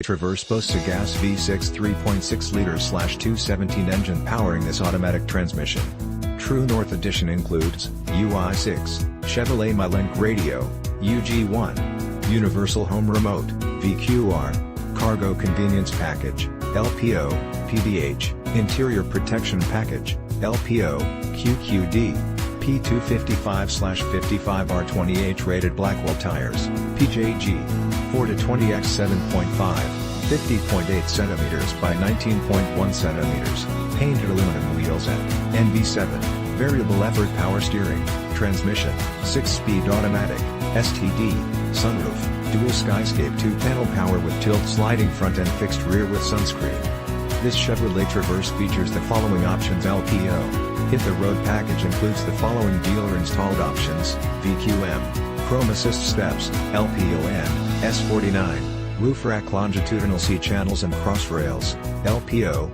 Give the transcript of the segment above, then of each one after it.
Traverse boasts a gas V6 3.6 L/217 engine powering this automatic transmission. True North Edition includes UI6, Chevrolet MyLink radio, UG1, Universal Home Remote, VQR, Cargo Convenience Package, LPO, PDH, Interior Protection Package, LPO, QQD, P255/55R20H rated blackwall tires, PJG, 4-20x 7.5, 50.8 cm by 19.1 cm, painted aluminum wheels and NV7, variable effort power steering, transmission, 6-speed automatic, STD, sunroof, dual SKYSCAPE 2-panel power with tilt sliding front and fixed rear with sunscreen. This Chevrolet Traverse features the following options: LPO. Hit the Road package includes the following dealer-installed options: VQM, Chrome Assist Steps, LPO and S49, Roof Rack Longitudinal C-channels and cross rails, LPO.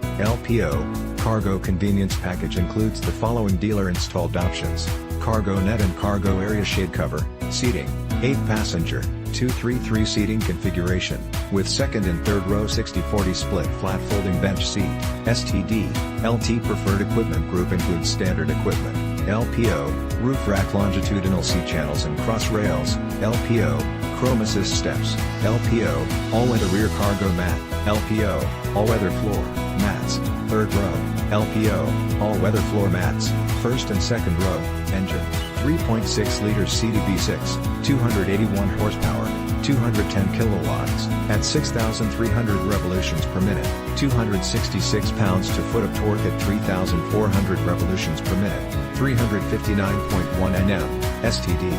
Cargo Convenience Package includes the following dealer-installed options: Cargo Net and Cargo Area Shade Cover, Seating, 8-passenger, 2-3-3 seating configuration, with second and third row 60/40 split flat folding bench seat, STD. LT Preferred Equipment Group includes standard equipment, LPO, Roof Rack Longitudinal C-channels and cross rails, LPO, Chrome Assist Steps, LPO, All-Weather Rear Cargo Mat, LPO, All-Weather Floor Mats, third row, LPO, All-Weather Floor Mats, first and second row, Engine, 3.6 liters CDV6, 281 horsepower, 210 kilowatts, at 6,300 revolutions per minute, 266 pounds-to-foot of torque at 3,400 revolutions per minute, 359.1 Nm, STD.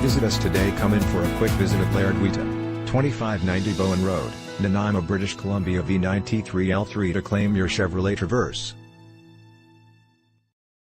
Visit us today. Come in for a quick visit at Laird Wheaton, 2590 Bowen Road, Nanaimo, British Columbia V9T3L3 to claim your Chevrolet Traverse.